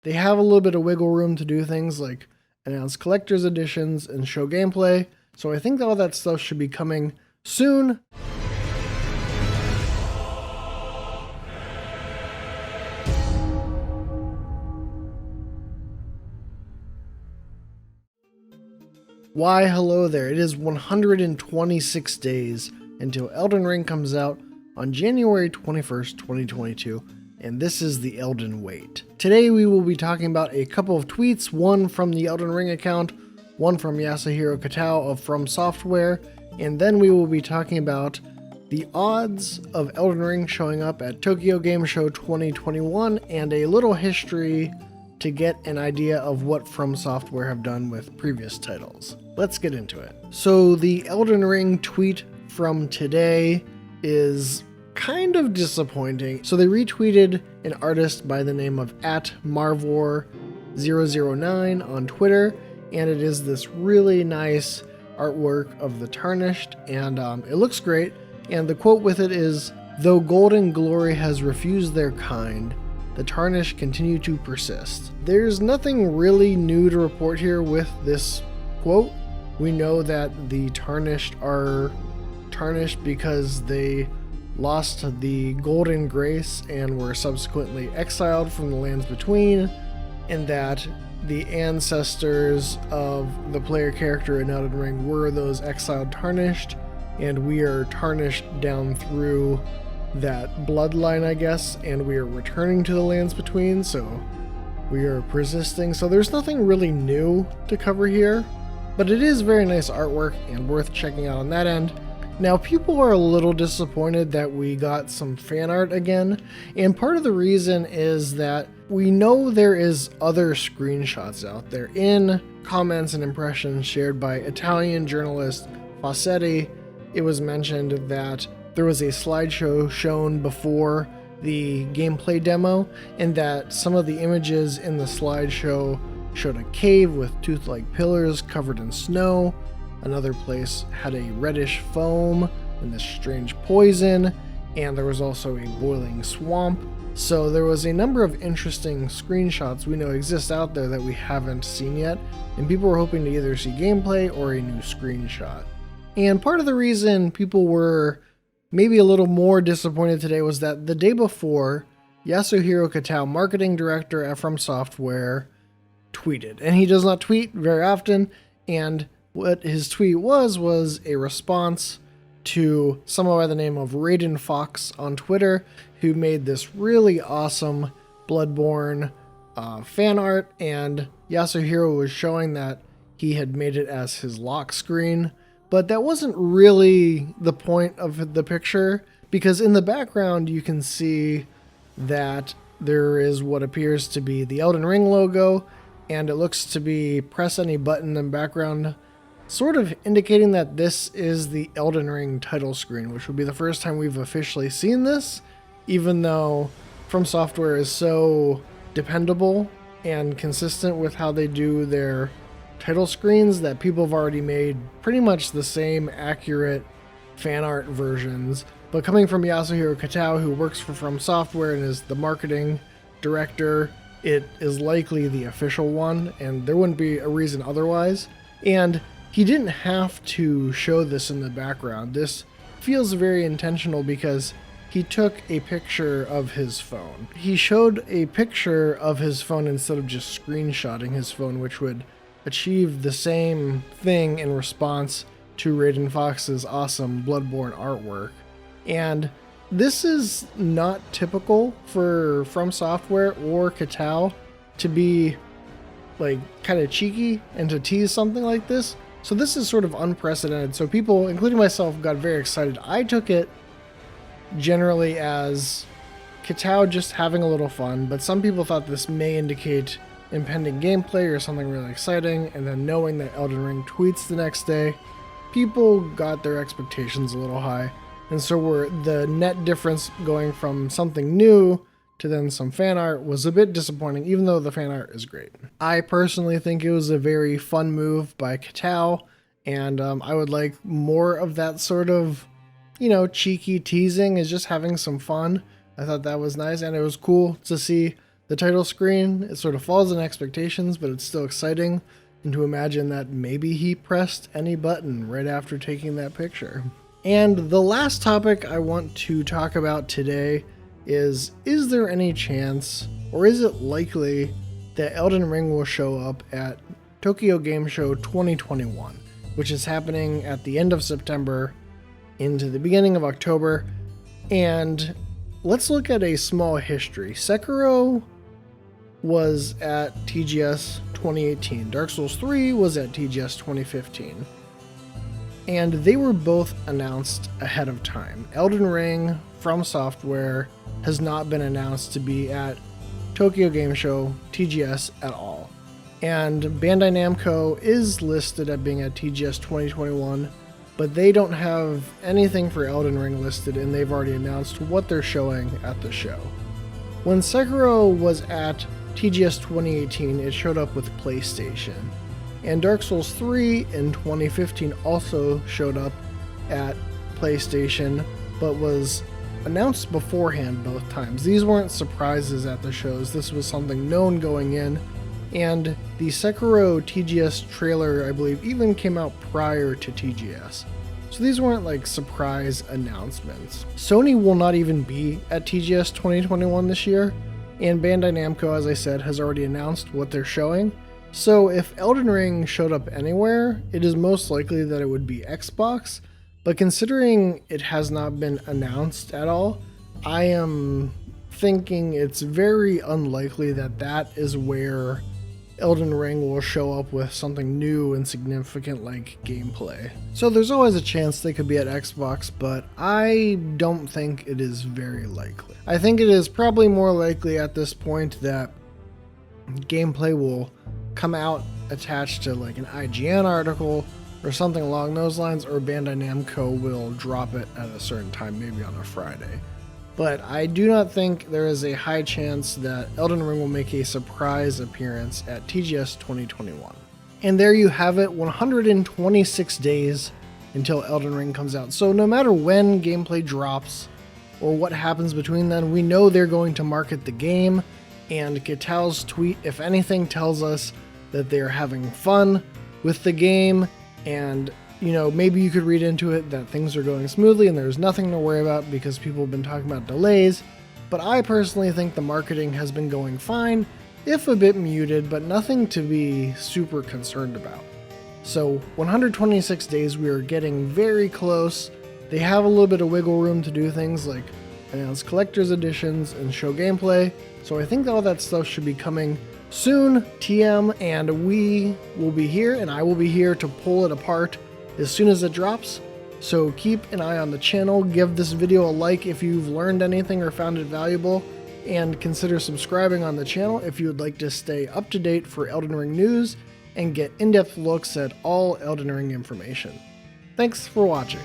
they have a little bit of wiggle room to do things like announce collector's editions and show gameplay. So I think that all that stuff should be coming soon. Why hello there, it is 126 days until Elden Ring comes out on January 21st, 2022, and this is the Elden Wait. Today we will be talking about a couple of tweets, one from the Elden Ring account, one from Yasuhiro Kitao of From Software, and then we will be talking about the odds of Elden Ring showing up at Tokyo Game Show 2021 and a little history to get an idea of what From Software have done with previous titles. Let's get into it. So the Elden Ring tweet from today is kind of disappointing. So they retweeted an artist by the name of @Marvor009 on Twitter, and it is this really nice artwork of the Tarnished, and it looks great. And the quote with it is, "Though golden glory has refused their kind, the Tarnished continue to persist." There's nothing really new to report here with this quote. We know that the Tarnished are tarnished because they lost the Golden Grace and were subsequently exiled from the lands between, and that the ancestors of the player character in Elden Ring were those exiled Tarnished, and we are tarnished down through that bloodline, I guess, and we are returning to the lands between, so we are persisting. So there's nothing really new to cover here, but it is very nice artwork and worth checking out on that end. Now, people are a little disappointed that we got some fan art again, and part of the reason is that we know there is other screenshots out there in comments and impressions shared by Italian journalist Fossetti. It was mentioned that there was a slideshow shown before the gameplay demo, and that some of the images in the slideshow showed a cave with tooth-like pillars covered in snow. Another place had a reddish foam and this strange poison, and there was also a boiling swamp. So there was a number of interesting screenshots we know exist out there that we haven't seen yet, and people were hoping to either see gameplay or a new screenshot. And part of the reason people were maybe a little more disappointed today was that the day before, Yasuhiro Kitao, marketing director at From Software, tweeted. And he does not tweet very often, and what his tweet was a response to someone by the name of Raiden Fox on Twitter, who made this really awesome Bloodborne fan art, and Yasuhiro was showing that he had made it as his lock screen. But that wasn't really the point of the picture, because in the background you can see that there is what appears to be the Elden Ring logo, and it looks to be press any button in the background, sort of indicating that this is the Elden Ring title screen, which would be the first time we've officially seen this, even though From Software is so dependable and consistent with how they do their title screens that people have already made pretty much the same accurate fan art versions. But coming from Yasuhiro Kitao, who works for From Software and is the marketing director, it is likely the official one, and there wouldn't be a reason otherwise. And he didn't have to show this in the background. This feels very intentional because he took a picture of his phone. He showed a picture of his phone instead of just screenshotting his phone, which would achieve the same thing in response to Raiden Fox's awesome Bloodborne artwork. And this is not typical for From Software or Kitao to be like kind of cheeky and to tease something like this. So this is sort of unprecedented. So people, including myself, got very excited. I took it generally as Kitao just having a little fun, but some people thought this may indicate impending gameplay or something really exciting, and then knowing that Elden Ring tweets the next day, people got their expectations a little high, and so the net difference going from something new to then some fan art was a bit disappointing, even though the fan art is great. I personally think it was a very fun move by Kitao, and I would like more of that sort of, cheeky teasing, is just having some fun. I thought that was nice, and it was cool to see the title screen. It sort of falls in expectations, but it's still exciting. And to imagine that maybe he pressed any button right after taking that picture. And the last topic I want to talk about today is there any chance, or is it likely, that Elden Ring will show up at Tokyo Game Show 2021, which is happening at the end of September into the beginning of October. And let's look at a small history. Sekiro was at TGS 2018. Dark Souls 3 was at TGS 2015. And they were both announced ahead of time. Elden Ring from Software has not been announced to be at Tokyo Game Show TGS at all. And Bandai Namco is listed at being at TGS 2021, but they don't have anything for Elden Ring listed, and they've already announced what they're showing at the show. When Sekiro was at TGS 2018, it showed up with PlayStation. And Dark Souls 3 in 2015 also showed up at PlayStation, but was announced beforehand both times. These weren't surprises at the shows, this was something known going in. And the Sekiro TGS trailer, I believe, even came out prior to TGS. So these weren't like surprise announcements. Sony will not even be at TGS 2021 this year, and Bandai Namco, as I said, has already announced what they're showing. So if Elden Ring showed up anywhere, it is most likely that it would be Xbox, but considering it has not been announced at all, I am thinking it's very unlikely that that is where Elden Ring will show up with something new and significant like gameplay. So there's always a chance they could be at Xbox, but I don't think it is very likely. I think it is probably more likely at this point that gameplay will come out attached to like an IGN article or something along those lines, or Bandai Namco will drop it at a certain time, maybe on a Friday. But I do not think there is a high chance that Elden Ring will make a surprise appearance at TGS 2021. And there you have it, 126 days until Elden Ring comes out. So no matter when gameplay drops or what happens between then, we know they're going to market the game, and Gitao's tweet, if anything, tells us that they're having fun with the game, and maybe you could read into it that things are going smoothly and there's nothing to worry about because people have been talking about delays. But I personally think the marketing has been going fine, if a bit muted, but nothing to be super concerned about. So 126 days, we are getting very close. They have a little bit of wiggle room to do things like announce collector's editions and show gameplay. So I think all that stuff should be coming soon, TM, and we will be here, and I will be here to pull it apart as soon as it drops. So keep an eye on the channel, give this video a like if you've learned anything or found it valuable, and consider subscribing on the channel if you would like to stay up to date for Elden Ring news and get in-depth looks at all Elden Ring information. Thanks for watching.